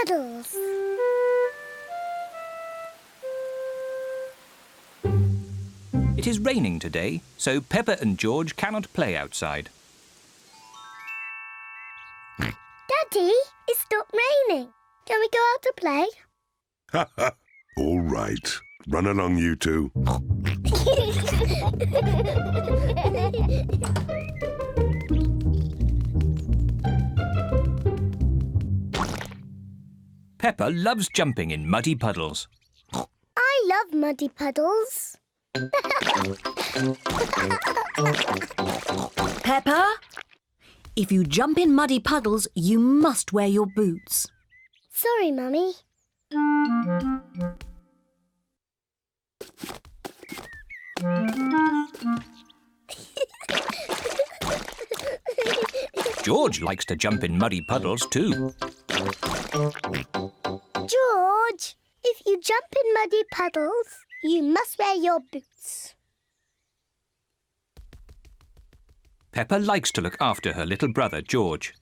puddles. It is raining today, so Peppa and George cannot play outside. Daddy, it stopped raining. Can we go out to play? Ha ha! All right. Run along, you two. Peppa loves jumping in muddy puddles. I love muddy puddles. Peppa, if you jump in muddy puddles, you must wear your boots. Sorry, Mummy. George likes to jump in muddy puddles too. George, if you jump in muddy puddles, you must wear your boots. Peppa likes to look after her little brother, George.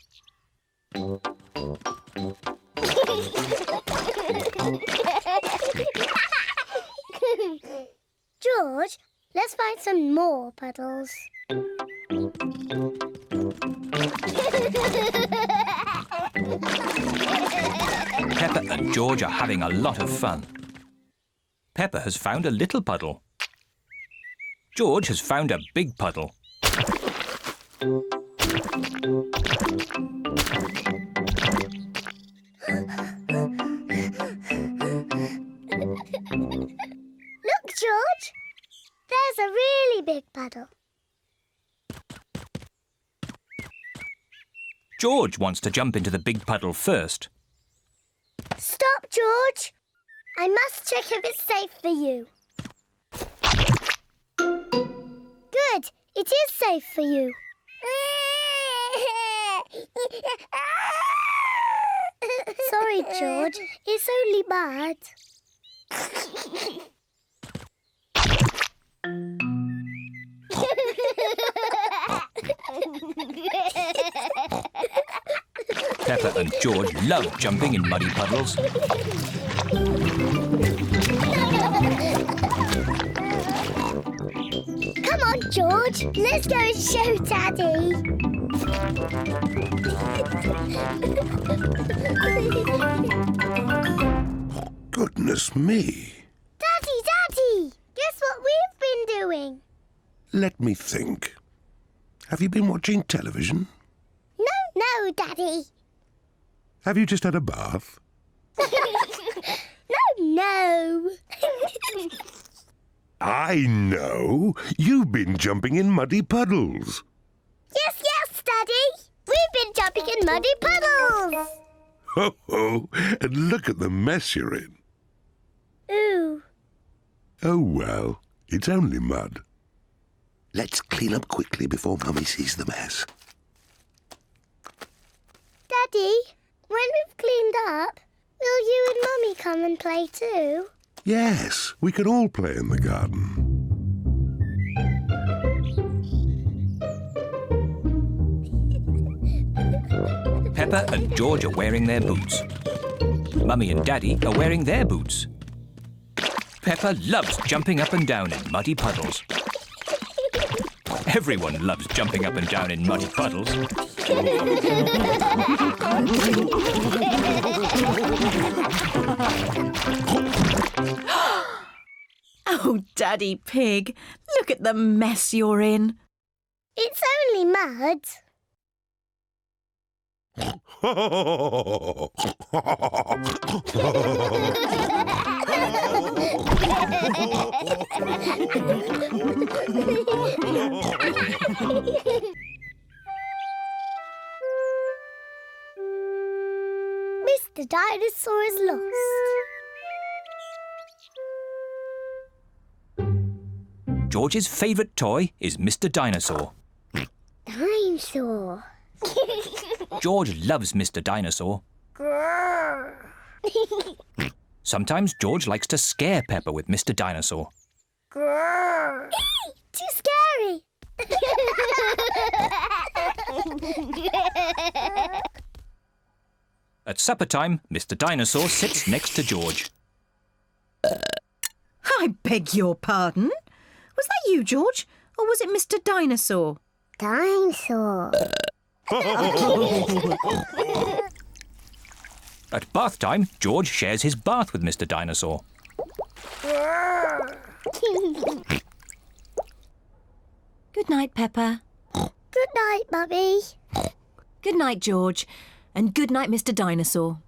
George, let's find some more puddles. Peppa and George are having a lot of fun. Peppa has found a little puddle. George has found a big puddle. Look, George. There's a really big puddle. George wants to jump into the big puddle first. Stop, George. I must check if it's safe for you. Good. It is safe for you. Sorry, George. It's only mud. Peppa and George love jumping in muddy puddles. Come on, George. Let's go and show Daddy. Goodness me. Daddy! Guess what we've been doing? Let me think. Have you been watching television? No, Daddy. Have you just had a bath? No. I know. You've been jumping in muddy puddles. Yes, Daddy. We've been jumping in muddy puddles. Ho ho! And look at the mess you're in. Ooh. Oh well, it's only mud. Let's clean up quickly before Mummy sees the mess. Daddy, when we've cleaned up, will you and Mummy come and play too? Yes, we can all play in the garden. Peppa and George are wearing their boots. Mummy and Daddy are wearing their boots. Peppa loves jumping up and down in muddy puddles. Everyone loves jumping up and down in muddy puddles. Oh, Daddy Pig, look at the mess you're in. It's only mud. Mr. Dinosaur is lost. George's favourite toy is Mr. Dinosaur. Dinosaur. George loves Mr. Dinosaur. Sometimes George likes to scare Peppa with Mr. Dinosaur. Too scary. At supper time, Mr. Dinosaur sits next to George. I beg your pardon? Was that you, George? Or was it Mr. Dinosaur? Dinosaur. At bath time, George shares his bath with Mr. Dinosaur. Good night, Peppa. Good night, Mummy. Good night, George. And good night, Mr. Dinosaur.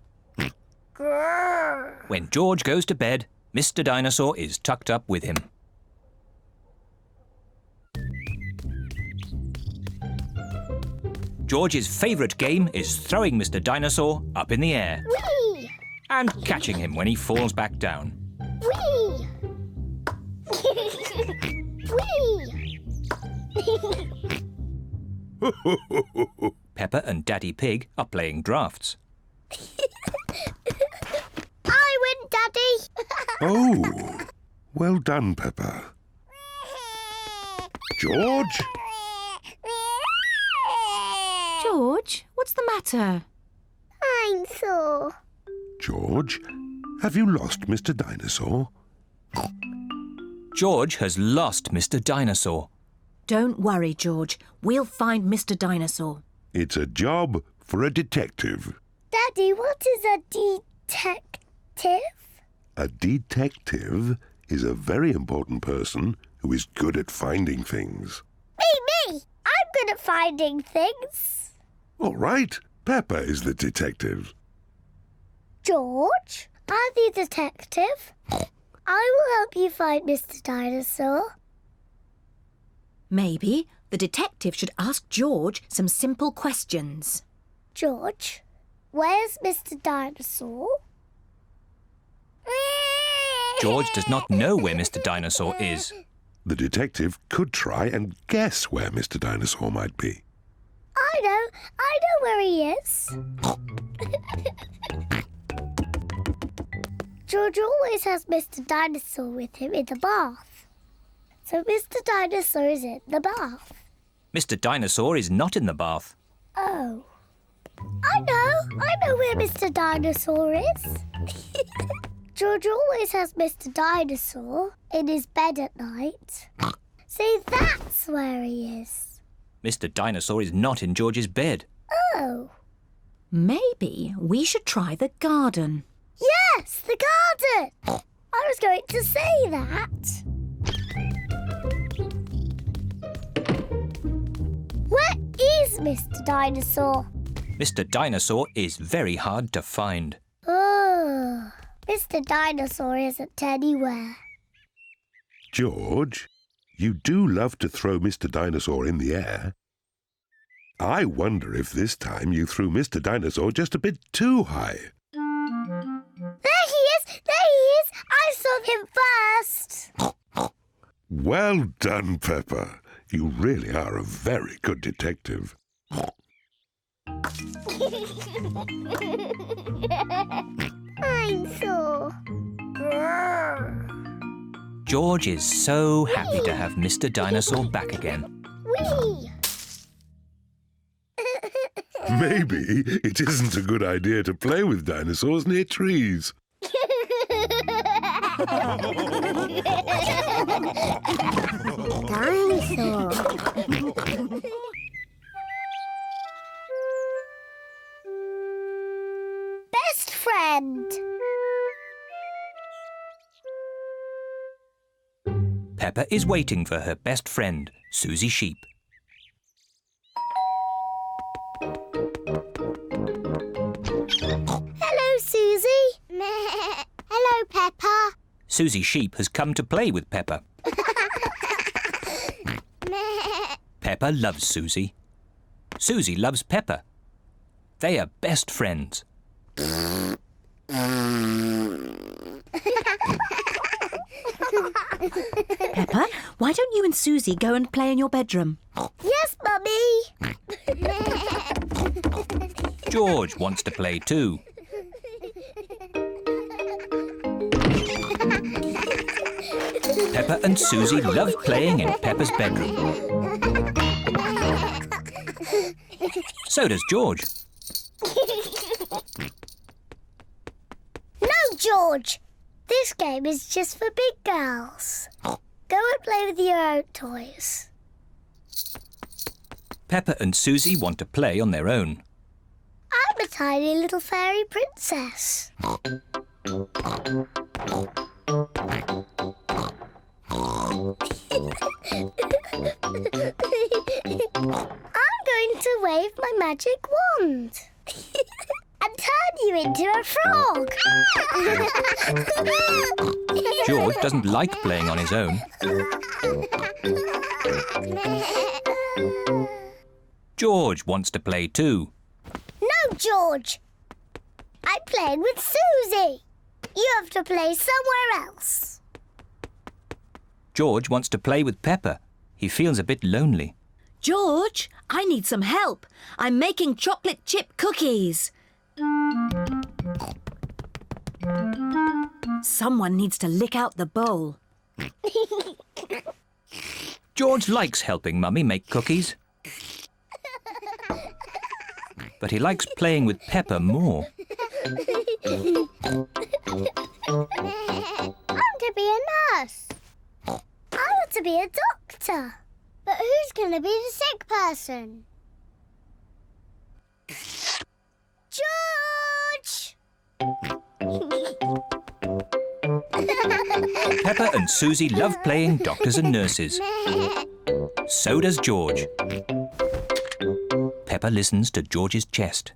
When George goes to bed, Mr. Dinosaur is tucked up with him. George's favourite game is throwing Mr. Dinosaur up in the air Whee! and catching him when he falls back down. Whee! Whee! Peppa and Daddy Pig are playing drafts. I win, Daddy. Oh, well done, Peppa. George? George, what's the matter? I'm sore. George, have you lost Mr. Dinosaur? George has lost Mr. Dinosaur. Don't worry, George. We'll find Mr. Dinosaur. It's a job for a detective. Daddy, what is a detective? A detective is a very important person who is good at finding things. Me! I'm good at finding things. All right, Peppa is the detective. George, I'm the detective. I will help you find Mr. Dinosaur. Maybe the detective should ask George some simple questions. George, where's Mr. Dinosaur? George does not know where Mr. Dinosaur is. The detective could try and guess where Mr. Dinosaur might be. I know where he is. George always has Mr. Dinosaur with him in the bath. So Mr. Dinosaur is in the bath. Mr. Dinosaur is not in the bath. Oh. I know where Mr. Dinosaur is. George always has Mr. Dinosaur in his bed at night. See, that's where he is. Mr. Dinosaur is not in George's bed. Oh. Maybe we should try the garden. Yes, the garden. I was going to say that. Where is Mr. Dinosaur? Mr. Dinosaur is very hard to find. Oh, Mr. Dinosaur isn't anywhere. George, you do love to throw Mr. Dinosaur in the air. I wonder if this time you threw Mr. Dinosaur just a bit too high. There he is! I saw him first. Well done, Peppa. You really are a very good detective. I'm sore. George is so happy to have Mr. Dinosaur back again. Whee! Maybe it isn't a good idea to play with dinosaurs near trees. Dinosaur. Best friend. Peppa is waiting for her best friend, Susie Sheep. Hello, Susie. Hello, Peppa. Susie Sheep has come to play with Peppa. Peppa loves Susie. Susie loves Peppa. They are best friends. Peppa, why don't you and Susie go and play in your bedroom? Yes, Mummy. George wants to play too. Peppa and Susie love playing in Peppa's bedroom. So does George. George! This game is just for big girls. Go and play with your own toys. Peppa and Susie want to play on their own. I'm a tiny little fairy princess. I'm going to wave my magic wand and turn you into a frog. George doesn't like playing on his own. George wants to play too. No, George. I'm playing with Susie. You have to play somewhere else. George wants to play with Peppa. He feels a bit lonely. George, I need some help. I'm making chocolate chip cookies. Someone needs to lick out the bowl. George likes helping Mummy make cookies. But he likes playing with Peppa more. I want to be a nurse. I want to be a doctor. But who's going to be the sick person? George! Peppa and Susie love playing doctors and nurses. So does George. Peppa listens to George's chest.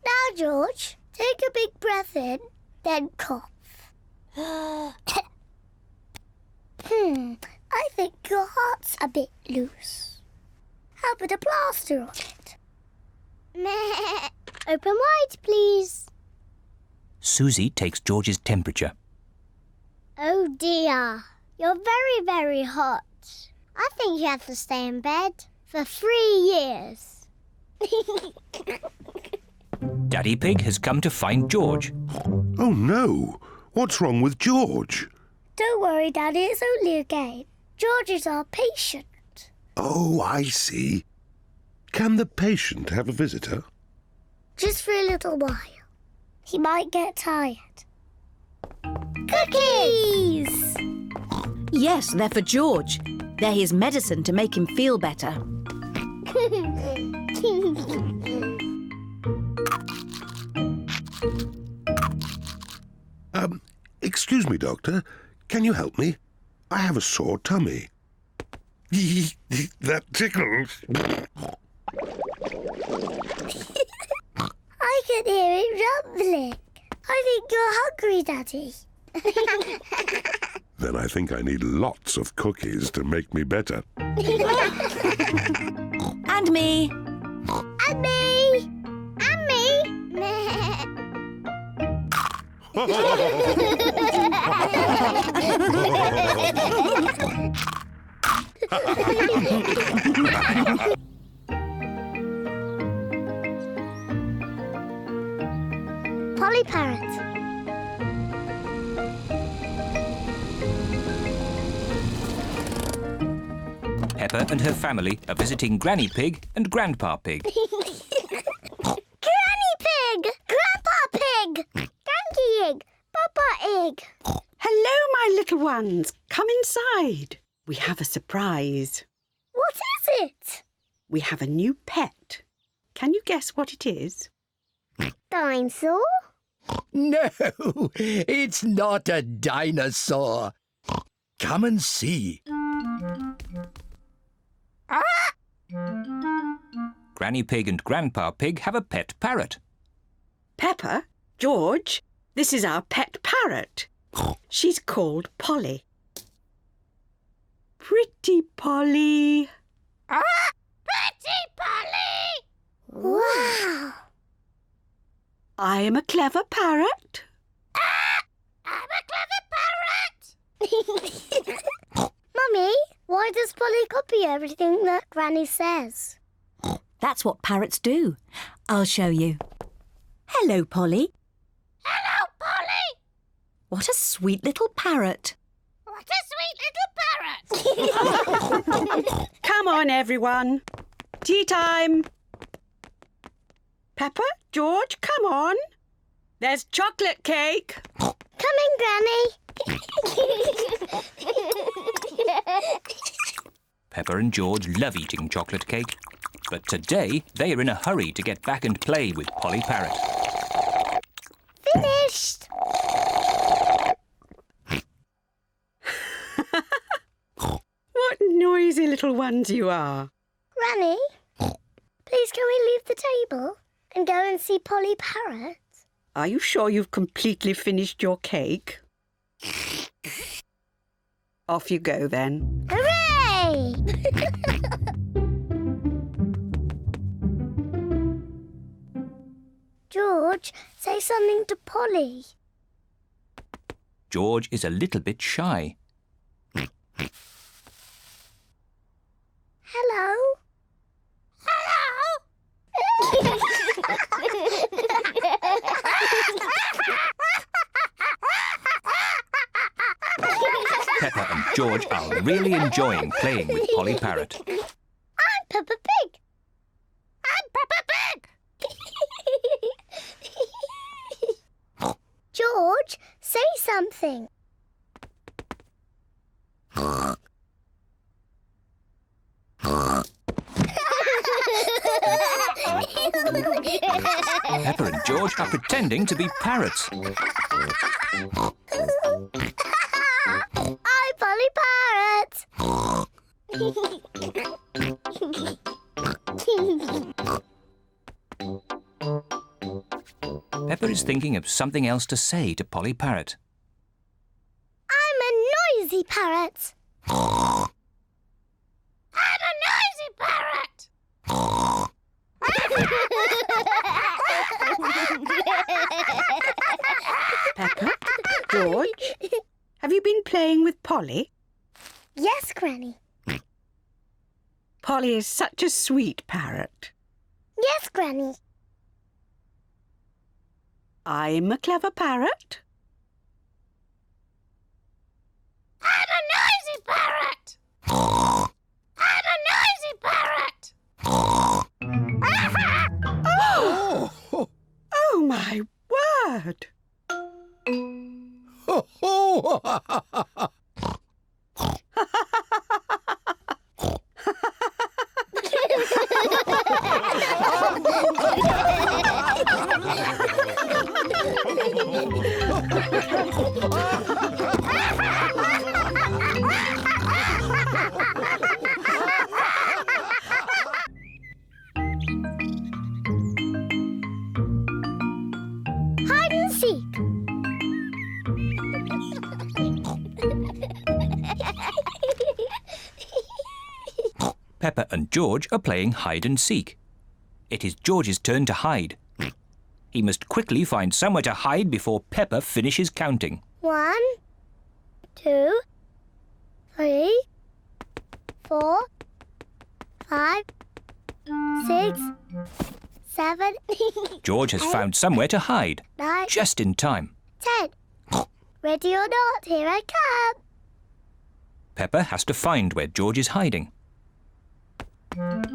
Now, George, take a big breath in, then cough. I think your heart's a bit loose. How about a plaster on it? Open wide, please. Susie takes George's temperature. Oh dear, you're very, very hot. I think you have to stay in bed for 3 years. Daddy Pig has come to find George. Oh no! What's wrong with George? Don't worry, Daddy, it's only a game. George is our patient. Oh, I see. Can the patient have a visitor? Just for a little while. He might get tired. Cookies! Yes, they're for George. They're his medicine to make him feel better. Excuse me, Doctor. Can you help me? I have a sore tummy. That tickles. I can hear it rumbling. I think you're hungry, Daddy. Then I think I need lots of cookies to make me better. And me. And me! And me! Polly Parrot. Peppa and her family are visiting Granny Pig and Grandpa Pig. Granny Pig! Grandpa Pig! Granky Egg! Papa Egg! Hello, my little ones. Come inside. We have a surprise. What is it? We have a new pet. Can you guess what it is? Dinosaur? No, it's not a dinosaur. Come and see. Granny Pig and Grandpa Pig have a pet parrot. Peppa, George, this is our pet parrot. She's called Polly. Pretty Polly. Pretty Polly! Wow! I am a clever parrot. I'm a clever parrot! Mummy, why does Polly copy everything that Granny says? That's what parrots do. I'll show you. Hello, Polly. Hello, Polly! What a sweet little parrot. What a sweet little parrot! Come on, everyone. Tea time. Peppa, George, come on. There's chocolate cake. Coming, Granny. Peppa and George love eating chocolate cake, but today they are in a hurry to get back and play with Polly Parrot. Finished. What noisy little ones you are. Granny, please can we leave the table and go and see Polly Parrot? Are you sure you've completely finished your cake? Off you go then. Hooray! George, say something to Polly. George is a little bit shy. Hello? Peppa and George are really enjoying playing with Polly Parrot. I'm Peppa Pig. I'm Peppa Pig. George, say something. Peppa and George are pretending to be parrots. I'm Polly Parrot. Peppa is thinking of something else to say to Polly Parrot. I'm a noisy parrot. I'm a noisy parrot. Peppa, George, have you been playing with Polly? Yes, Granny. Polly is such a sweet parrot. Yes, Granny. I'm a clever parrot. I'm a noisy parrot. I'm a noisy parrot. Oh, Oh, my word! ho, ho. Hide and seek. Peppa and George are playing hide and seek. It is George's turn to hide. He must quickly find somewhere to hide before Peppa finishes counting. 1, 2, 3, 4, 5, 6, 7, George has found somewhere to hide, 9, just in time. 10. Ready or not, here I come. Peppa has to find where George is hiding. Found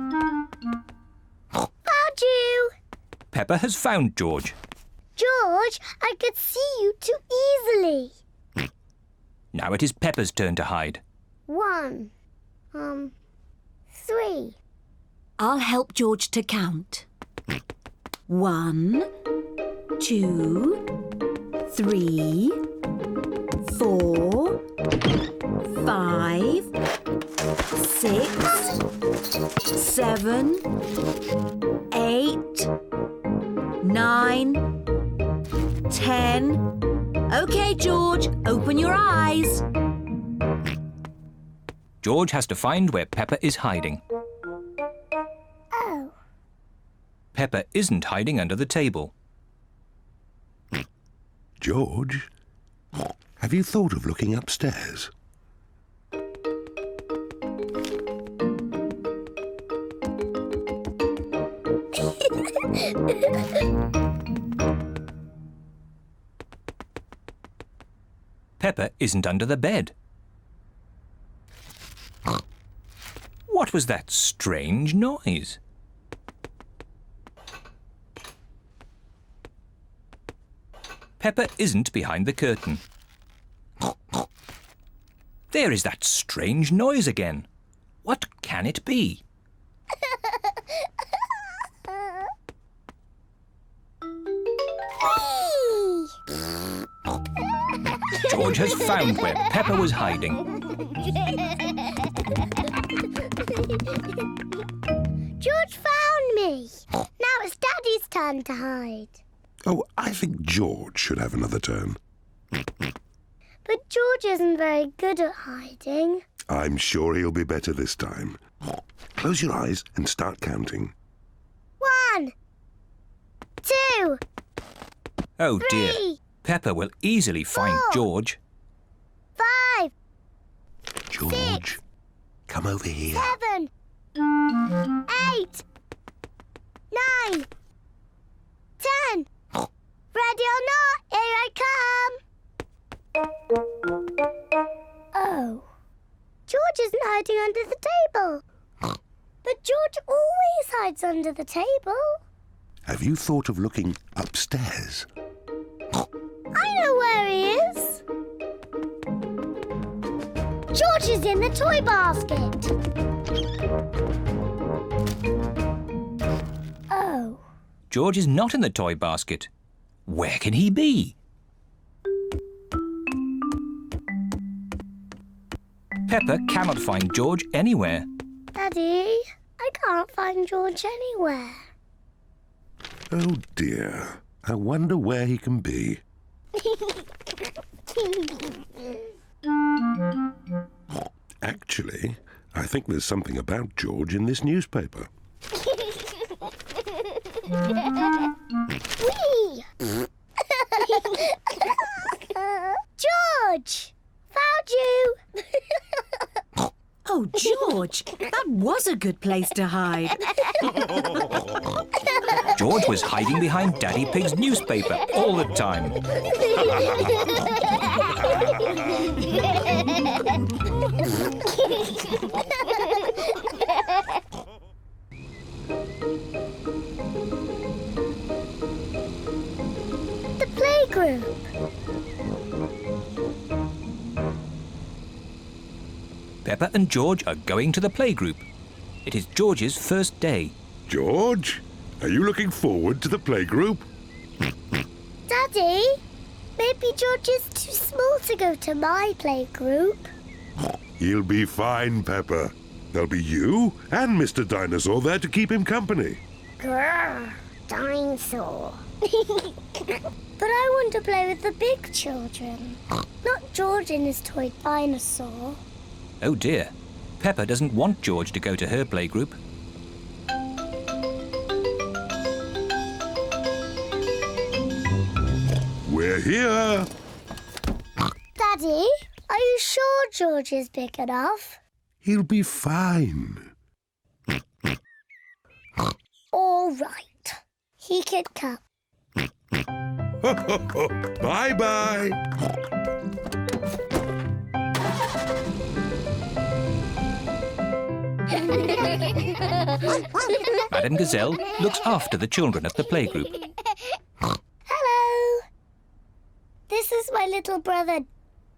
you. Peppa has found George. George, I could see you too easily. Now it is Peppa's turn to hide. 1, 3. I'll help George to count. 1, 2, 3, 4, 5, 6, 7, 8, 9, 10. OK, George, open your eyes. George has to find where Peppa is hiding. Oh, Peppa isn't hiding under the table. George, have you thought of looking upstairs? Peppa isn't under the bed. What was that strange noise? Peppa isn't behind the curtain. There is that strange noise again. What can it be? George has found where Peppa was hiding. George found me. Now it's Daddy's turn to hide. Oh, I think George should have another turn. But George isn't very good at hiding. I'm sure he'll be better this time. Close your eyes and start counting. 1, 2, Oh dear. 3, Peppa will easily find 4. George. 5, George, come over here. 7, 8, 9, 10. Ready or not, here I come. Oh. George isn't hiding under the table. But George always hides under the table. Have you thought of looking upstairs? I know where he is. George is in the toy basket. Oh. George is not in the toy basket. Where can he be? Peppa cannot find George anywhere. Daddy, I can't find George anywhere. Oh dear. I wonder where he can be. Actually, I think there's something about George in this newspaper. Whee! George! Found you! Oh, George, that was a good place to hide. George was hiding behind Daddy Pig's newspaper all the time. The playgroup. Peppa and George are going to the playgroup. It is George's first day. George, are you looking forward to the playgroup? Daddy, maybe George is too small to go to my playgroup. He'll be fine, Peppa. There'll be you and Mr. Dinosaur there to keep him company. Grrr, dinosaur. But I want to play with the big children, not George and his toy dinosaur. Oh dear. Peppa doesn't want George to go to her playgroup. We're here. Daddy, are you sure George is big enough? He'll be fine. All right. He can come. Bye-bye. Madame Gazelle looks after the children at the playgroup. Hello. This is my little brother,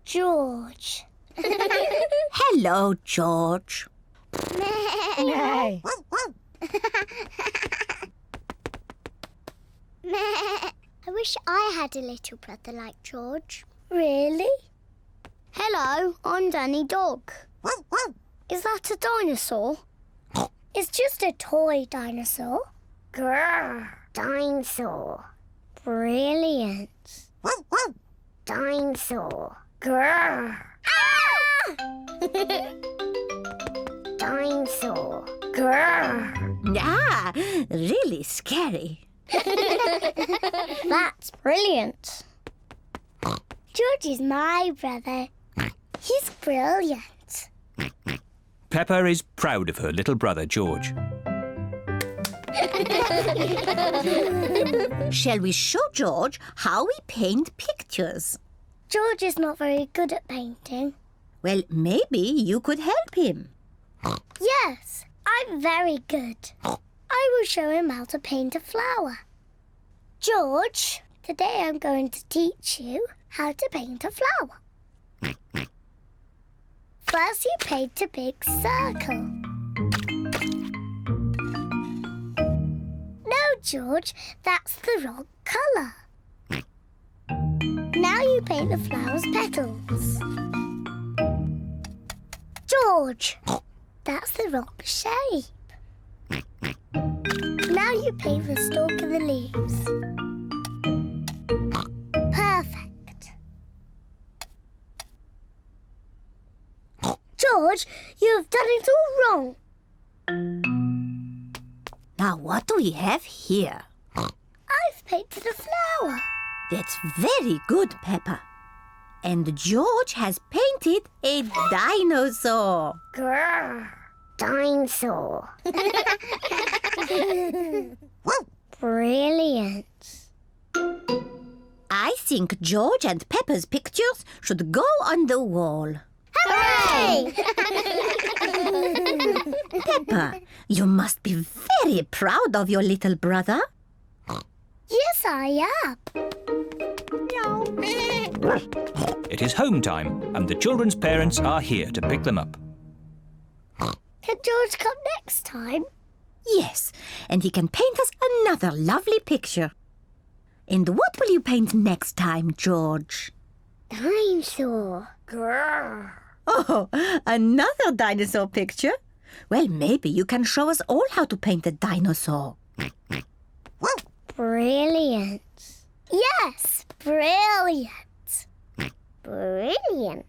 George. Hello, George. I wish I had a little brother like George. Really? Hello, I'm Danny Dog. Is that a dinosaur? It's just a toy dinosaur. Grrr, dinosaur. Brilliant. Dinosaur. Grrr. Ah! Dinosaur. Grrr. Ah, really scary. That's brilliant. George is my brother. He's brilliant. Peppa is proud of her little brother, George. Shall we show George how we paint pictures? George is not very good at painting. Well, maybe you could help him. Yes, I'm very good. I will show him how to paint a flower. George, Today I'm going to teach you how to paint a flower. First you paint a big circle. No, George, that's the wrong colour. Now you paint the flower's petals. George, that's the wrong shape. Now you paint the stalk of the leaves. Perfect. George, you have done it all wrong. Now what do we have here? I've painted a flower. That's very good, Peppa. And George has painted a dinosaur. Grrr, dinosaur. Brilliant. I think George and Peppa's pictures should go on the wall. Hooray! Peppa, you must be very proud of your little brother. Yes, I am. It is home time, and the children's parents are here to pick them up. Can George come next time? Yes, and he can paint us another lovely picture. And what will you paint next time, George? Dinosaur. Grrr. Oh, another dinosaur picture? Well, maybe you can show us all how to paint a dinosaur. Brilliant. Yes, brilliant. Brilliant.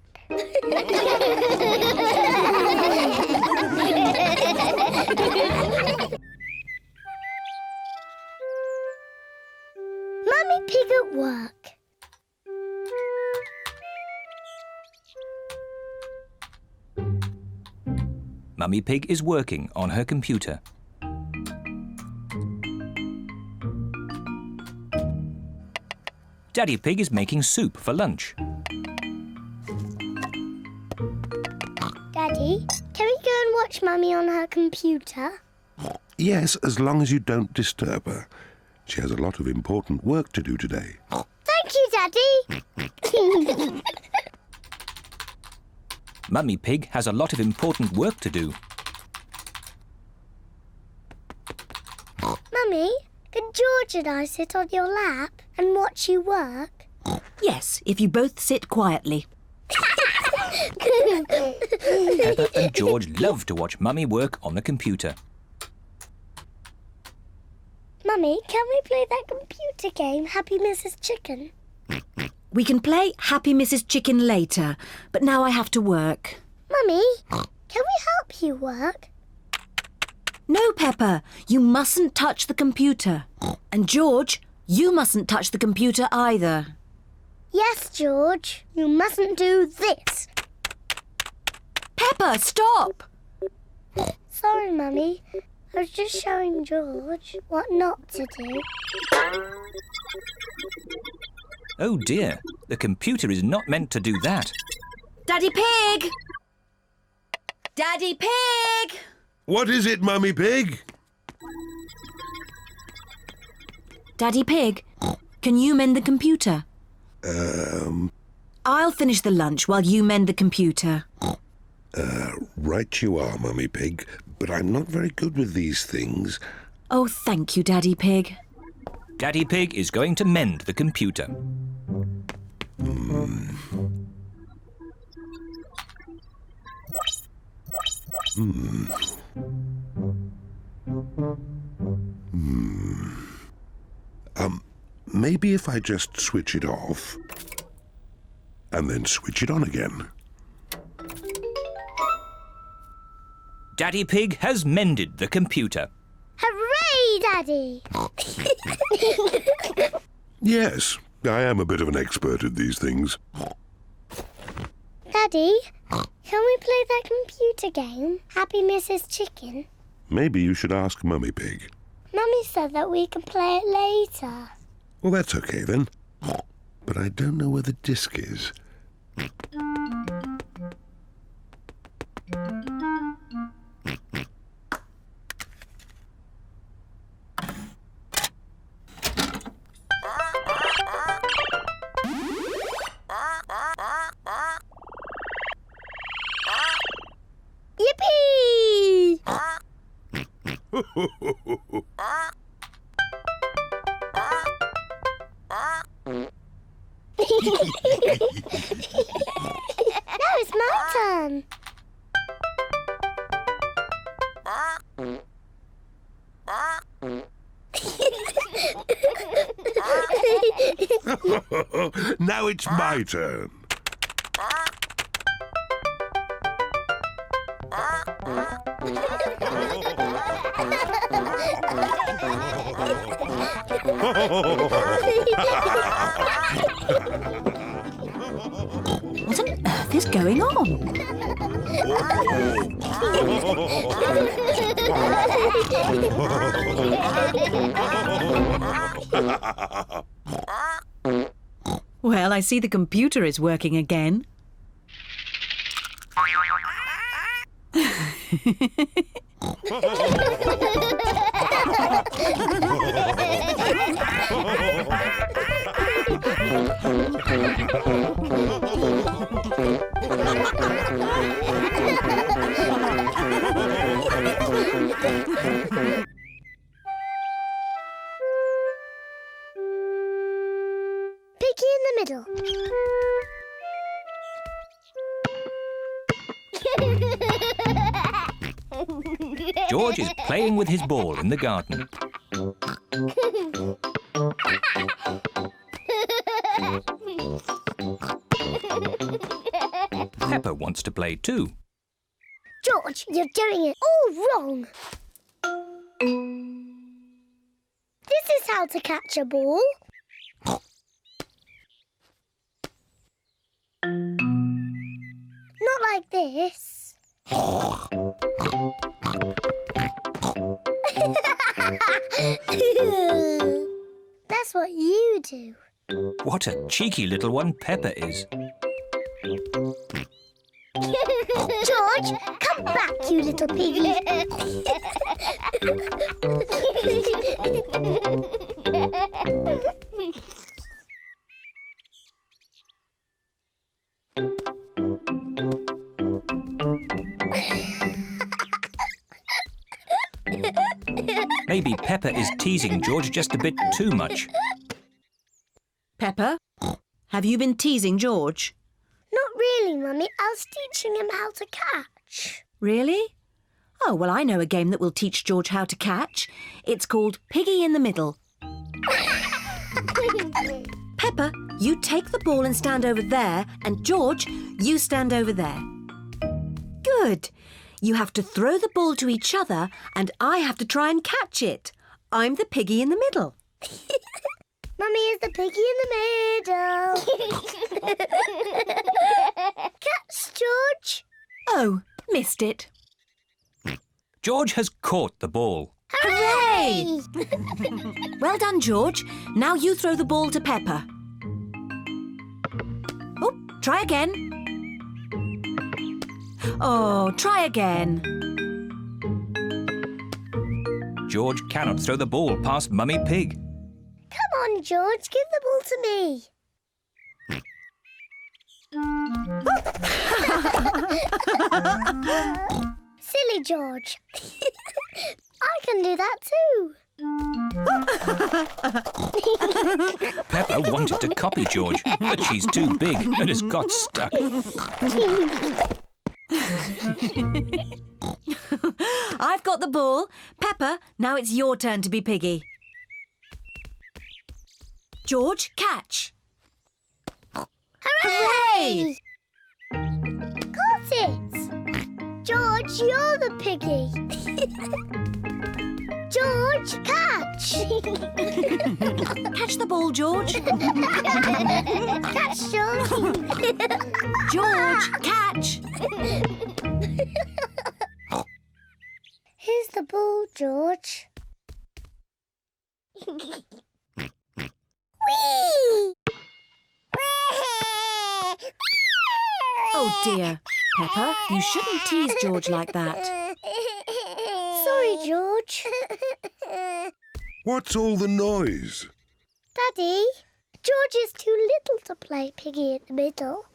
Mummy Pig at work. Mummy Pig is working on her computer. Daddy Pig is making soup for lunch. Daddy, can we go and watch Mummy on her computer? Yes, as long as you don't disturb her. She has a lot of important work to do today. Thank you, Daddy. Mummy Pig has a lot of important work to do. Mummy, can George and I sit on your lap and watch you work? Yes, if you both sit quietly. Peppa and George love to watch Mummy work on the computer. Mummy, can we play that computer game, Happy Mrs. Chicken? We can play Happy Mrs. Chicken later, but now I have to work. Mummy, can we help you work? No, Peppa, you mustn't touch the computer. And George, you mustn't touch the computer either. Yes, George, you mustn't do this. Peppa, stop! Sorry, Mummy. I was just showing George what not to do. Oh dear, the computer is not meant to do that. Daddy Pig! Daddy Pig! What is it, Mummy Pig? Daddy Pig, can you mend the computer? I'll finish the lunch while you mend the computer. Right you are, Mummy Pig, but I'm not very good with these things. Oh, thank you, Daddy Pig. Daddy Pig is going to mend the computer. Maybe if I just switch it off and then switch it on again. Daddy Pig has mended the computer. Hooray, Daddy! Yes, I am a bit of an expert at these things. Daddy, can we play that computer game, Happy Mrs. Chicken? Maybe you should ask Mummy Pig. Mummy said that we can play it later. Well, that's okay then. But I don't know where the disc is. Now it's my turn. Now it's my turn. What on earth is going on? Well, I see the computer is working again. Piggy in the middle. George is playing with his ball in the garden. Peppa wants to play too. George, you're doing it all wrong. This is how to catch a ball. Not like this. That's what you do. What a cheeky little one Peppa is. George, come back, you little piggy. Maybe Peppa is teasing George just a bit too much. Peppa, have you been teasing George? Not really, Mummy. I was teaching him how to catch. Really? Oh, well, I know a game that will teach George how to catch. It's called Piggy in the Middle. Peppa, you take the ball and stand over there, and George, you stand over there. Good. You have to throw the ball to each other, and I have to try and catch it. I'm the piggy in the middle. Mummy is the piggy in the middle. Catch, George. Oh, missed it. George has caught the ball. Hooray! Well done, George. Now you throw the ball to Peppa. Oh, try again. Oh, try again. George cannot throw the ball past Mummy Pig. Come on, George. Give the ball to me. Silly George. I can do that too. Peppa wanted to copy George, but she's too big and has got stuck. I've got the ball. Peppa, now it's your turn to be piggy. George, catch. Hooray! Got it. George, you're the piggy. George, catch. Catch the ball, George. Catch, George. George, catch. Here's the ball, George. Whee! Oh dear. Peppa, you shouldn't tease George like that. Sorry, George. What's all the noise? Daddy, George is too little to play piggy in the middle.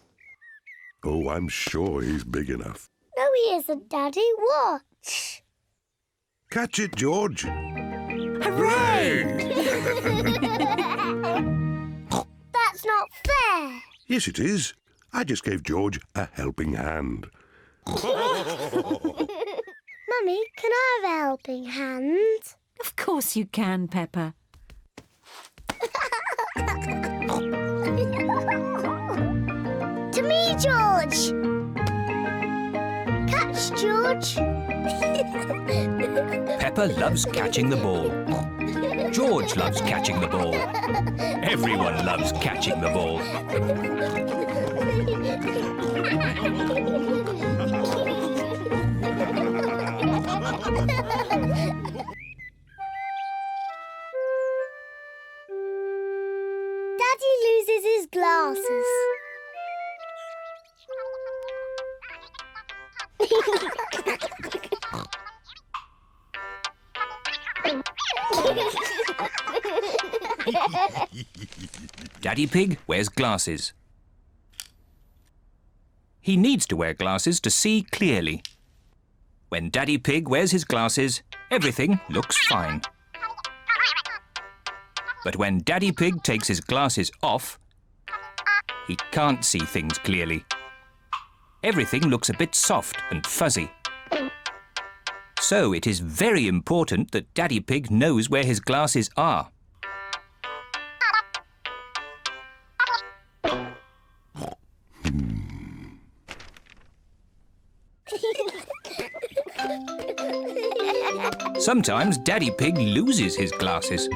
Oh, I'm sure he's big enough. No, he isn't, Daddy. Watch. Catch it, George. Hooray! That's not fair. Yes, it is. I just gave George a helping hand. Mummy, can I have a helping hand? Of course you can, Peppa. To me, George. Catch, George. Peppa loves catching the ball. George loves catching the ball. Everyone loves catching the ball. Daddy loses his glasses. Daddy Pig wears glasses. He needs to wear glasses to see clearly. When Daddy Pig wears his glasses, everything looks fine. But when Daddy Pig takes his glasses off, he can't see things clearly. Everything looks a bit soft and fuzzy. So it is very important that Daddy Pig knows where his glasses are. Sometimes Daddy Pig loses his glasses.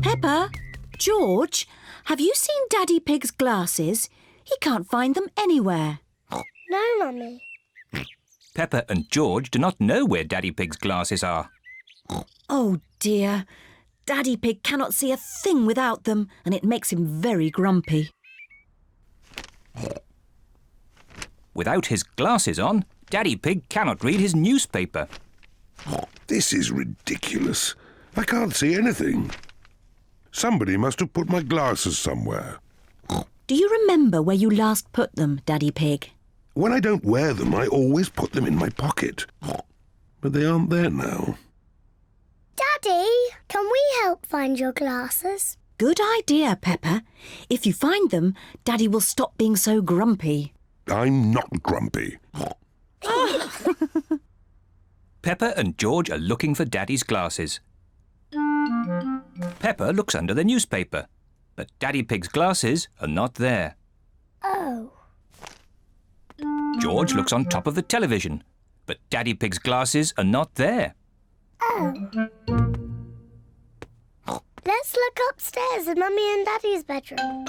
Peppa, George, have you seen Daddy Pig's glasses? He can't find them anywhere. No, Mummy. Peppa and George do not know where Daddy Pig's glasses are. Oh dear. Daddy Pig cannot see a thing without them, and it makes him very grumpy. Without his glasses on, Daddy Pig cannot read his newspaper. This is ridiculous. I can't see anything. Somebody must have put my glasses somewhere. Do you remember where you last put them, Daddy Pig? When I don't wear them, I always put them in my pocket. But they aren't there now. Daddy, can we help find your glasses? Good idea, Peppa. If you find them, Daddy will stop being so grumpy. I'm not grumpy. Peppa and George are looking for Daddy's glasses. Peppa looks under the newspaper, but Daddy Pig's glasses are not there. Oh. George looks on top of the television, but Daddy Pig's glasses are not there. Oh. Let's look upstairs in Mummy and Daddy's bedroom.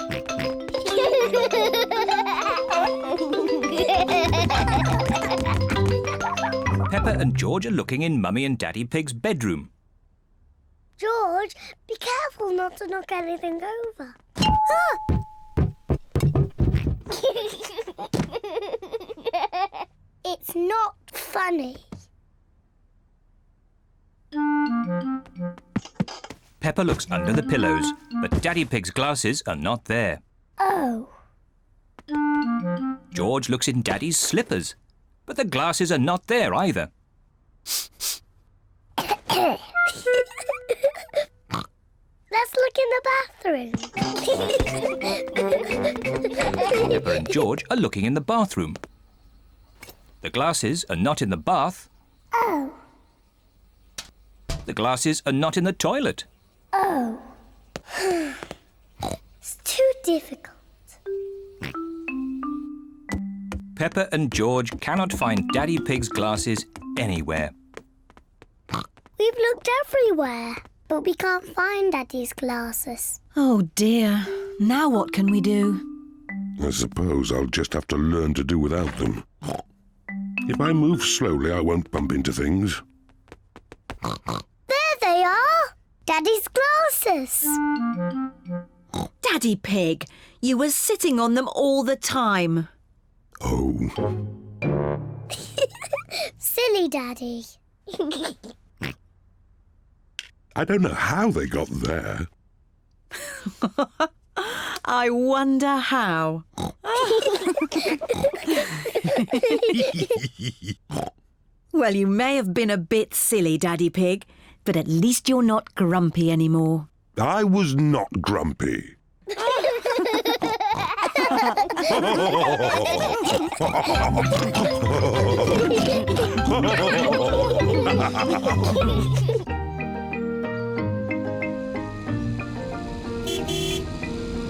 Peppa and George are looking in Mummy and Daddy Pig's bedroom. George, be careful not to knock anything over. Ah! It's not funny. Peppa looks under the pillows, but Daddy Pig's glasses are not there. Oh. George looks in Daddy's slippers, but the glasses are not there either. Let's look in the bathroom. Peppa and George are looking in the bathroom. The glasses are not in the bath. Oh. The glasses are not in the toilet. Oh. It's too difficult. Peppa and George cannot find Daddy Pig's glasses anywhere. We've looked everywhere, but we can't find Daddy's glasses. Oh dear. Now what can we do? I suppose I'll just have to learn to do without them. If I move slowly, I won't bump into things. There they are! Daddy's glasses! Daddy Pig, you were sitting on them all the time. Oh, Silly Daddy. I don't know how they got there. I wonder how. Well, you may have been a bit silly, Daddy Pig, but at least you're not grumpy anymore. I was not grumpy.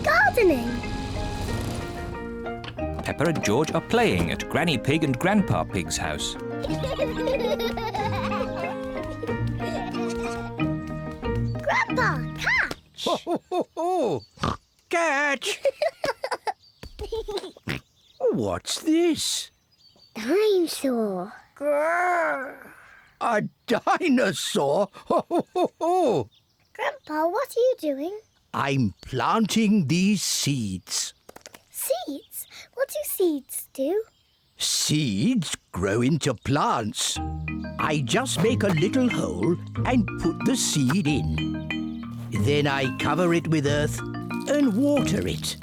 Gardening. Peppa and George are playing at Granny Pig and Grandpa Pig's house. Grandpa, catch! Catch! What's this? Dinosaur. A dinosaur? Grandpa, what are you doing? I'm planting these seeds. Seeds? What do seeds do? Seeds grow into plants. I just make a little hole and put the seed in. Then I cover it with earth and water it.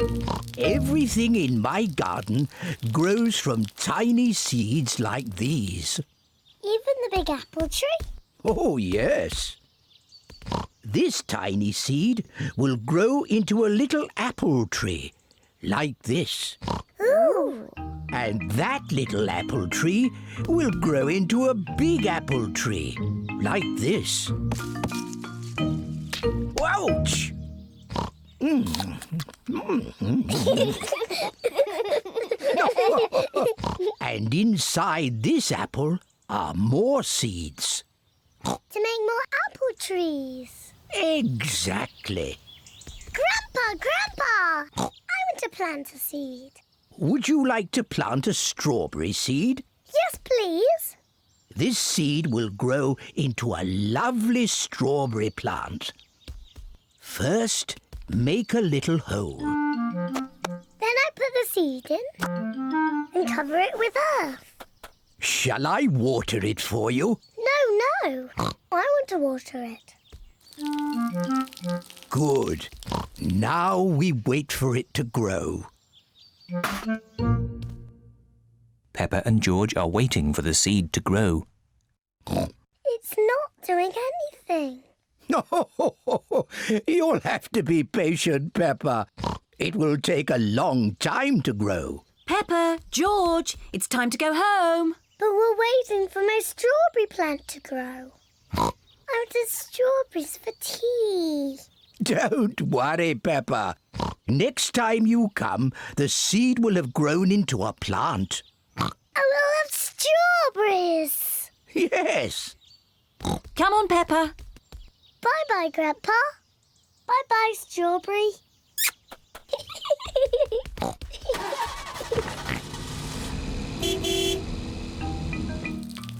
Everything in my garden grows from tiny seeds like these. Even the big apple tree? Oh, yes. This tiny seed will grow into a little apple tree, like this. Ooh! And that little apple tree will grow into a big apple tree, like this. Ouch! And inside this apple are more seeds. To make more apple trees. Exactly. Grandpa! I want to plant a seed. Would you like to plant a strawberry seed? Yes, please. This seed will grow into a lovely strawberry plant. First, make a little hole. Then I put the seed in and cover it with earth. Shall I water it for you? No. I want to water it. Good. Now we wait for it to grow. Peppa and George are waiting for the seed to grow. It's not doing anything. You'll have to be patient, Peppa. It will take a long time to grow. Peppa, George, it's time to go home. But we're waiting for my strawberry plant to grow. I wanted strawberries for tea. Don't worry, Peppa. Next time you come, the seed will have grown into a plant. I will have strawberries. Yes. Come on, Peppa. Bye-bye, Grandpa. Bye-bye, strawberry.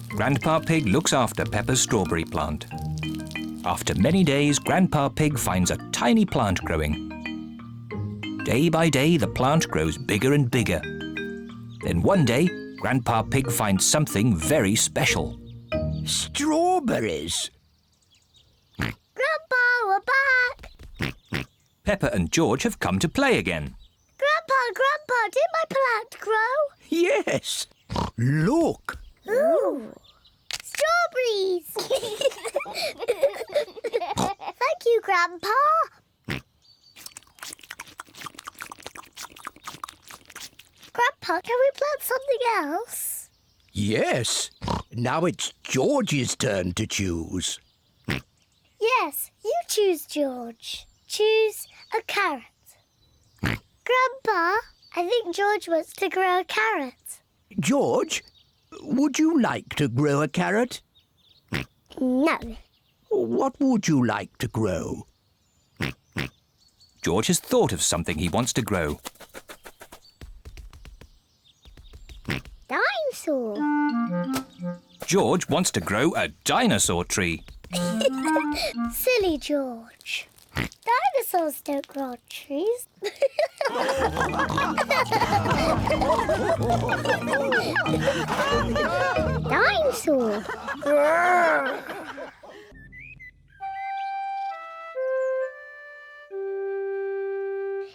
Grandpa Pig looks after Peppa's strawberry plant. After many days, Grandpa Pig finds a tiny plant growing. Day by day, the plant grows bigger and bigger. Then one day, Grandpa Pig finds something very special. Strawberries. Grandpa, we're back. Peppa and George have come to play again. Grandpa, did my plant grow? Yes. Look. Ooh, strawberries. Thank you, Grandpa. Grandpa, can we plant something else? Yes. Now it's George's turn to choose. Yes, you choose, George. Choose a carrot. Grandpa, I think George wants to grow a carrot. George, would you like to grow a carrot? No. What would you like to grow? George has thought of something he wants to grow. Dinosaur. George wants to grow a dinosaur tree. Silly George. Dinosaurs don't grow on trees. Dinosaur.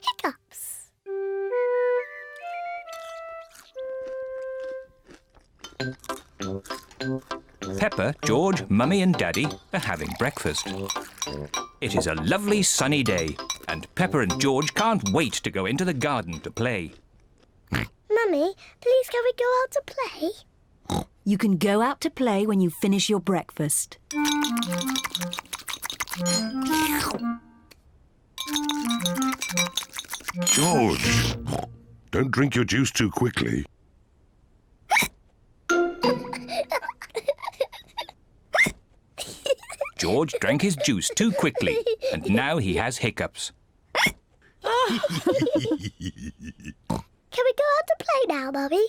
Hiccups. Peppa, George, Mummy and Daddy are having breakfast. It is a lovely sunny day and Peppa and George can't wait to go into the garden to play. Mummy, please can we go out to play? You can go out to play when you finish your breakfast. George, don't drink your juice too quickly. George drank his juice too quickly and now he has hiccups. Can we go out to play now, Mummy?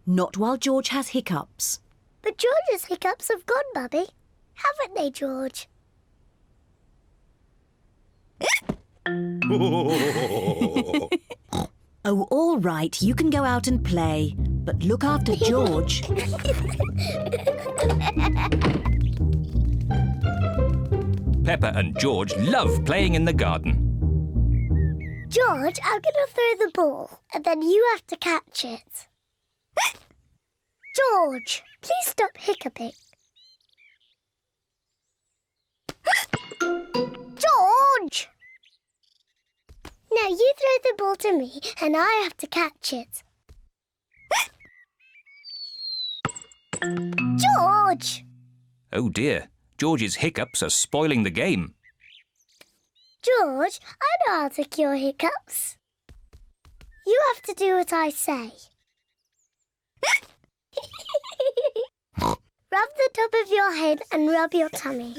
Not while George has hiccups. But George's hiccups have gone, Mummy. Haven't they, George? Oh, all right, you can go out and play, but look after George. Peppa and George love playing in the garden. George, I'm going to throw the ball, and then you have to catch it. George, please stop hiccuping. George! Now you throw the ball to me, and I have to catch it. George! Oh dear, George's hiccups are spoiling the game. George, I know how to cure hiccups. You have to do what I say. Rub the top of your head and rub your tummy.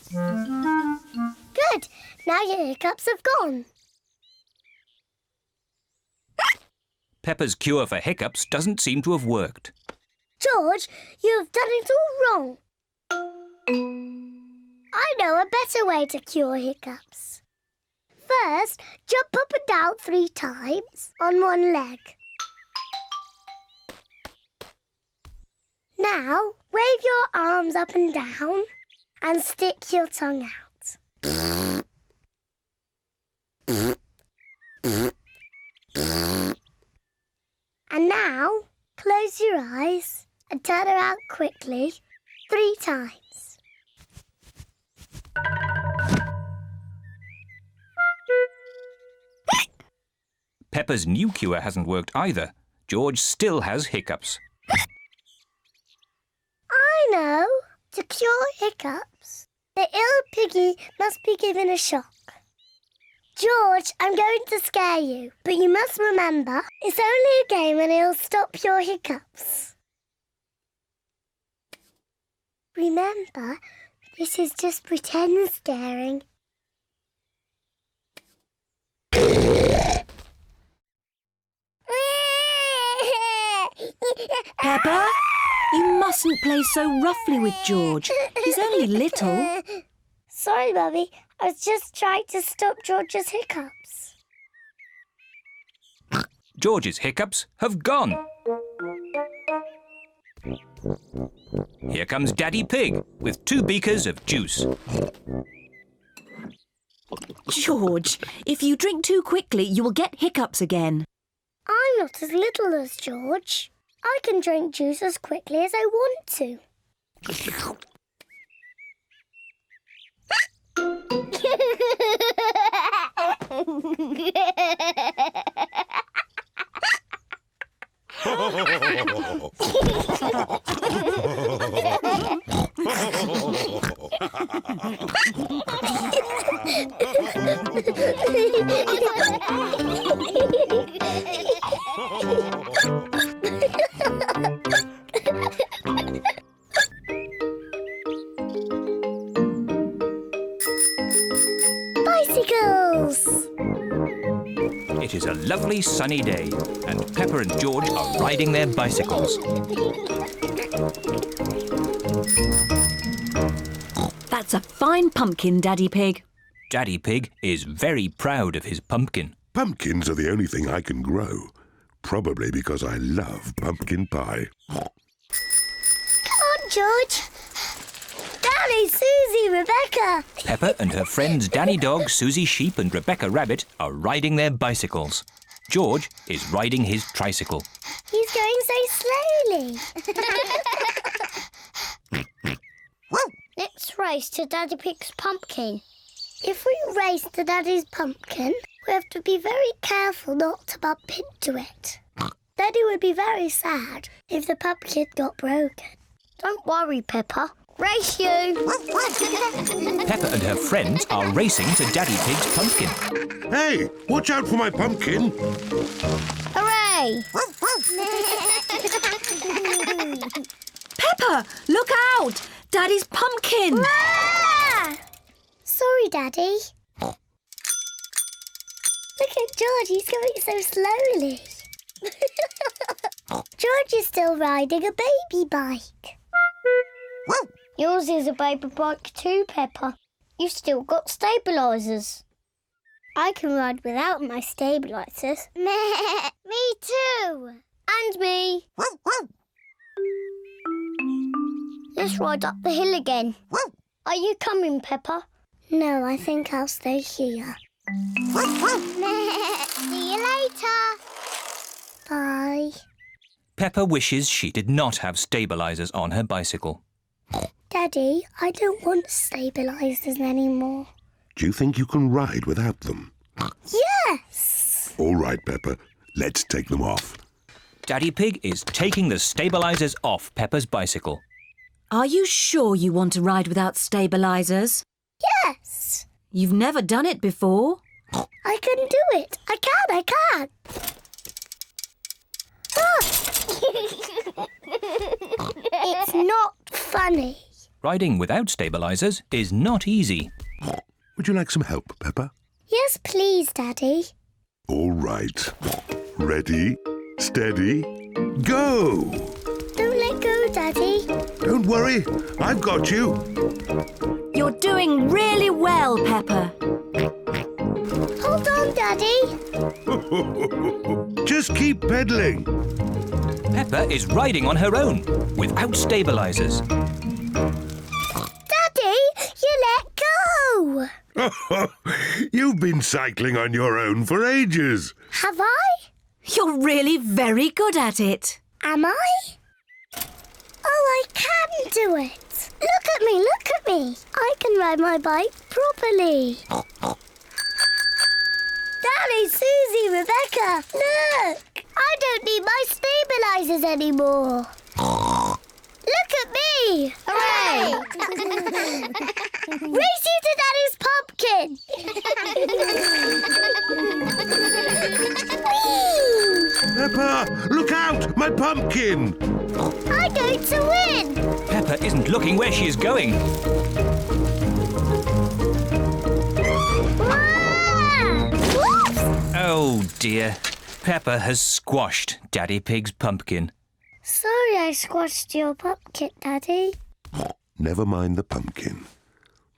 Good. Now your hiccups have gone. Peppa's cure for hiccups doesn't seem to have worked. George, you have done it all wrong. I know a better way to cure hiccups. First, jump up and down 3 times on one leg. Now, wave your arms up and down and stick your tongue out. And now, close your eyes and turn around quickly 3 times. Peppa's new cure hasn't worked either. George still has hiccups. I know. To cure hiccups, the ill piggy must be given a shock. George, I'm going to scare you, but you must remember, it's only a game and it'll stop your hiccups. Remember, this is just pretend scaring. Peppa, you mustn't play so roughly with George. He's only little. Sorry, Mummy. I was just trying to stop George's hiccups. George's hiccups have gone. Here comes Daddy Pig with 2 beakers of juice. George, if you drink too quickly, you will get hiccups again. I'm not as little as George. I can drink juice as quickly as I want to. Bicycles! It is a lovely sunny day and Peppa and George are riding their bicycles. That's a fine pumpkin, Daddy Pig. Daddy Pig is very proud of his pumpkin. Pumpkins are the only thing I can grow. Probably because I love pumpkin pie. Come on, George. Danny, Susie, Rebecca. Peppa and her friends Danny Dog, Susie Sheep and Rebecca Rabbit are riding their bicycles. George is riding his tricycle. He's going so slowly? Let's race to Daddy Pig's pumpkin. If we race to Daddy's pumpkin, we have to be very careful not to bump into it. Daddy would be very sad if the pumpkin got broken. Don't worry, Peppa. Race you! Peppa and her friends are racing to Daddy Pig's pumpkin. Hey, watch out for my pumpkin. Hooray! Peppa, look out! Daddy's pumpkin! Ah! Sorry, Daddy. Look at George, he's going so slowly. George is still riding a baby bike. Yours is a baby bike too, Peppa. You've still got stabilisers. I can ride without my stabilisers. Me too. And me. Let's ride up the hill again. Are you coming, Peppa? No, I think I'll stay here. See you later. Bye. Peppa wishes she did not have stabilisers on her bicycle. Daddy, I don't want stabilisers anymore. Do you think you can ride without them? Yes! All right, Peppa. Let's take them off. Daddy Pig is taking the stabilisers off Peppa's bicycle. Are you sure you want to ride without stabilisers? Yes! You've never done it before. I can do it. I can. Ah! It's not funny. Riding without stabilisers is not easy. Would you like some help, Peppa? Yes, please, Daddy. All right. Ready, steady, go! Don't let go, Daddy. Don't worry, I've got you. You're doing really well, Peppa. Hold on, Daddy. Just keep pedaling. Peppa is riding on her own without stabilisers. Daddy, you let go. You've been cycling on your own for ages. Have I? You're really very good at it. Am I? Oh, I can do it. Look at me. I can ride my bike properly. Daddy, Susie, Rebecca, look! I don't need my stabilisers anymore. Look at me! Hooray! Race you to Daddy's pumpkin! Whee! Peppa, look out! My pumpkin! I'm going to win! Peppa isn't looking where she is going. Ah! Whoops! Oh dear. Peppa has squashed Daddy Pig's pumpkin. Sorry I squashed your pumpkin, Daddy. Never mind the pumpkin.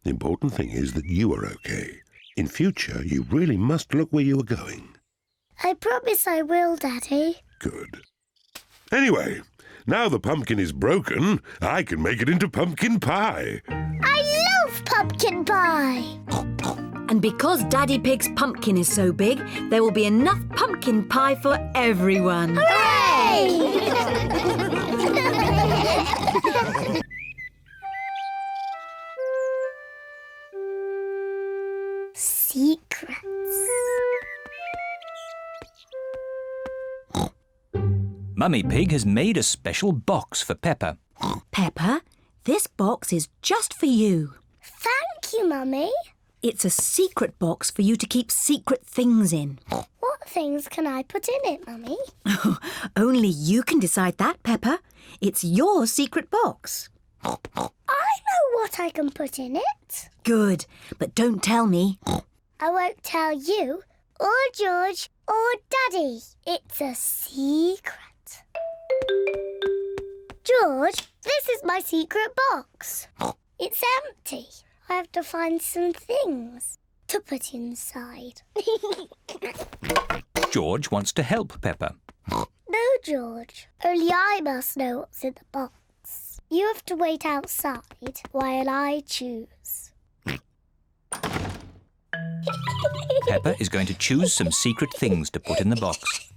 The important thing is that you are okay. In future, you really must look where you are going. I promise I will, Daddy. Good. Anyway, now the pumpkin is broken, I can make it into pumpkin pie. I love pumpkin pie! And because Daddy Pig's pumpkin is so big, there will be enough pumpkin pie for everyone. Hooray! Secrets. Mummy Pig has made a special box for Peppa. Peppa, this box is just for you. Thank you, Mummy. It's a secret box for you to keep secret things in. What things can I put in it, Mummy? Only you can decide that, Peppa. It's your secret box. I know what I can put in it. Good, but don't tell me. I won't tell you, or George, or Daddy. It's a secret. George, this is my secret box. It's empty. I have to find some things to put inside. George wants to help Peppa. No, George. Only I must know what's in the box. You have to wait outside while I choose. Peppa is going to choose some secret things to put in the box.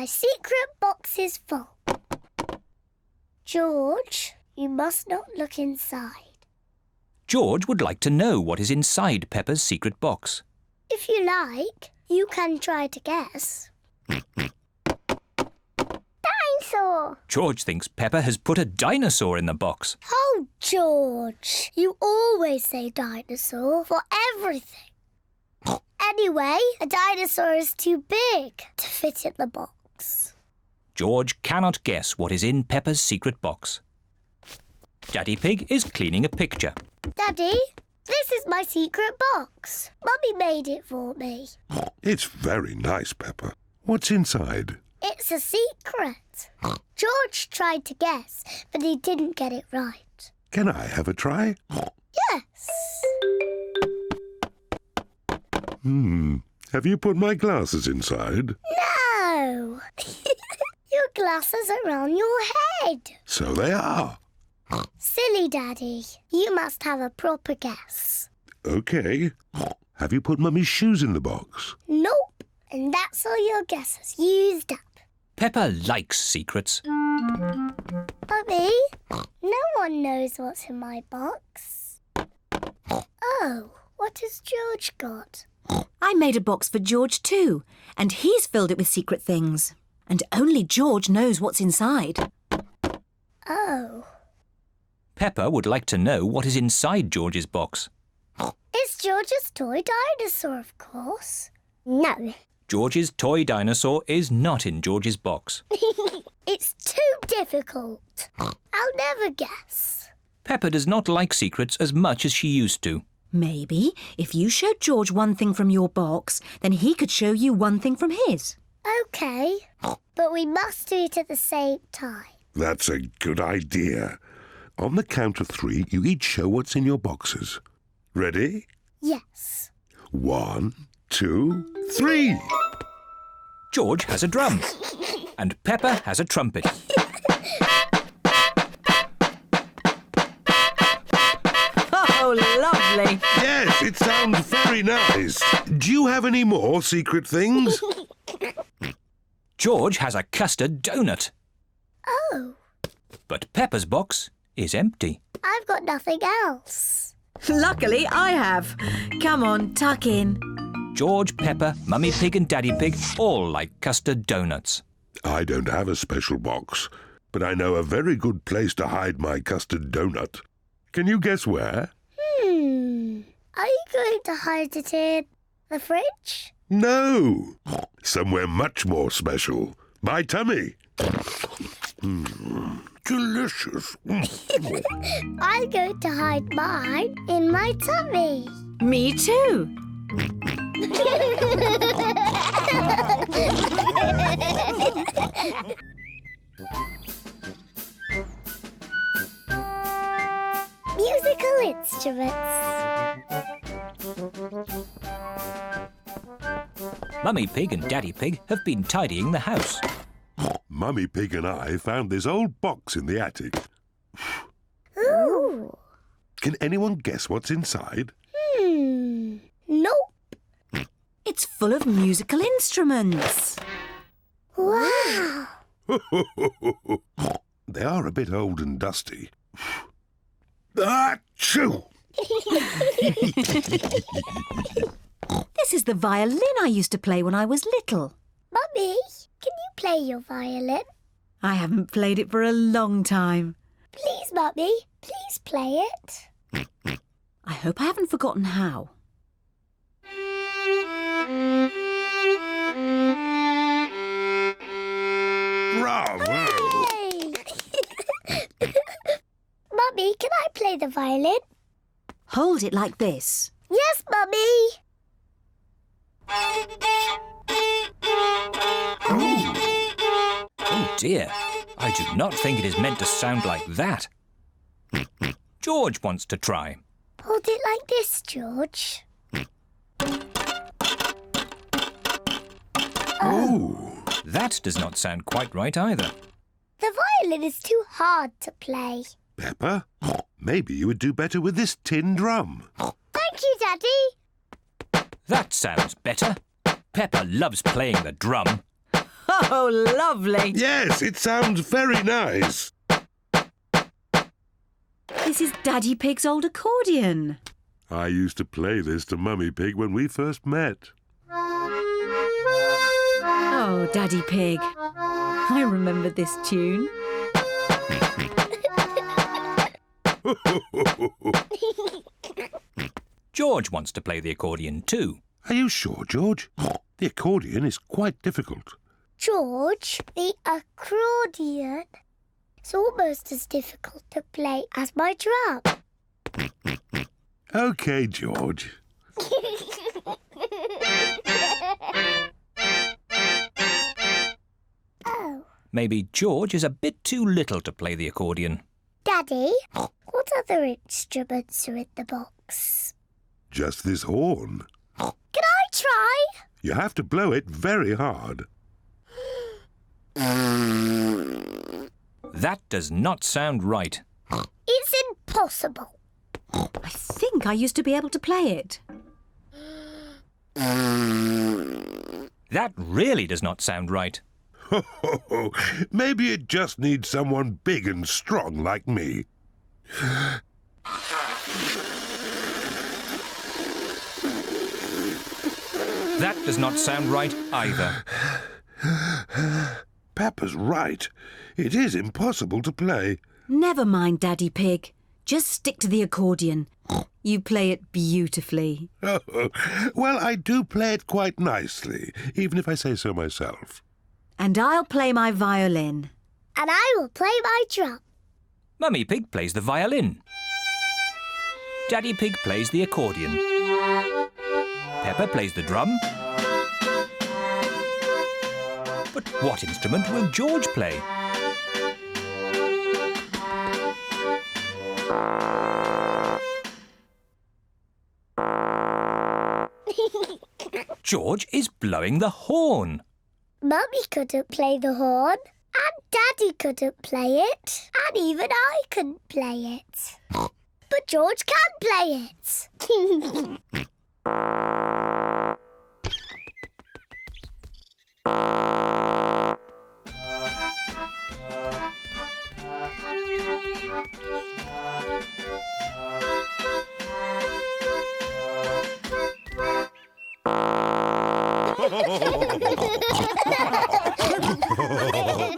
My secret box is full. George, you must not look inside. George would like to know what is inside Peppa's secret box. If you like, you can try to guess. Dinosaur! George thinks Peppa has put a dinosaur in the box. Oh, George, you always say dinosaur for everything. Anyway, a dinosaur is too big to fit in the box. George cannot guess what is in Peppa's secret box. Daddy Pig is cleaning a picture. Daddy, this is my secret box. Mummy made it for me. It's very nice, Peppa. What's inside? It's a secret. George tried to guess, but he didn't get it right. Can I have a try? Yes. Have you put my glasses inside? No. Your glasses are on your head. So they are. Silly Daddy. You must have a proper guess. OK. Have you put Mummy's shoes in the box? Nope. And that's all your guesses used up. Peppa likes secrets. Mummy, no one knows what's in my box. Oh, what has George got? I made a box for George too, and he's filled it with secret things. And only George knows what's inside. Oh. Peppa would like to know what is inside George's box. It's George's toy dinosaur, of course. No. George's toy dinosaur is not in George's box. It's too difficult. I'll never guess. Peppa does not like secrets as much as she used to. Maybe if you showed George one thing from your box, then he could show you one thing from his. OK, but we must do it at the same time. That's a good idea. On the count of 3, you each show what's in your boxes. Ready? Yes. 1, 2, 3. George has a drum and Peppa has a trumpet. Oh, lovely. Yes, it sounds very nice. Do you have any more secret things? George has a custard donut. Oh, But Peppa's box is empty. I've got nothing else. Luckily, I have. Come on, tuck in. George, Peppa, Mummy Pig and Daddy Pig all like custard donuts. I don't have a special box, but I know a very good place to hide my custard donut. Can you guess where? Are you going to hide it in the fridge? No. Somewhere much more special. My tummy. Delicious. I'm going to hide mine in my tummy. Me too. Musical instruments. Mummy Pig and Daddy Pig have been tidying the house. Mummy Pig and I found this old box in the attic. Ooh. Can anyone guess what's inside? Nope. It's full of musical instruments. Wow. They are a bit old and dusty. Achoo! This is the violin I used to play when I was little. Mummy, can you play your violin? I haven't played it for a long time. Please, Mummy, please play it. I hope I haven't forgotten how. Bravo! Yay! Mummy, can I play the violin? Hold it like this. Yes, Mummy. Oh dear, I do not think it is meant to sound like that. George wants to try. Hold it like this, George. Oh! That does not sound quite right either. The violin is too hard to play. Peppa, maybe you would do better with this tin drum. Thank you, Daddy. That sounds better. Peppa loves playing the drum. Oh, lovely. Yes, it sounds very nice. This is Daddy Pig's old accordion. I used to play this to Mummy Pig when we first met. Oh, Daddy Pig. I remember this tune. George wants to play the accordion too. Are you sure, George? The accordion is quite difficult. George, the accordion is almost as difficult to play as my drum. OK, George. Oh, Maybe George is a bit too little to play the accordion. Daddy, what other instruments are in the box? Just this horn. Can I try? You have to blow it very hard. That does not sound right. It's impossible. I think I used to be able to play it. That really does not sound right. Maybe it just needs someone big and strong like me. That does not sound right either. Peppa's right. It is impossible to play. Never mind, Daddy Pig. Just stick to the accordion. You play it beautifully. Well, I do play it quite nicely, even if I say so myself. And I'll play my violin. And I will play my drum. Mummy Pig plays the violin. Daddy Pig plays the accordion. Peppa plays the drum. But what instrument will George play? George is blowing the horn. Mummy couldn't play the horn, and Daddy couldn't play it, and even I couldn't play it. But George can play it.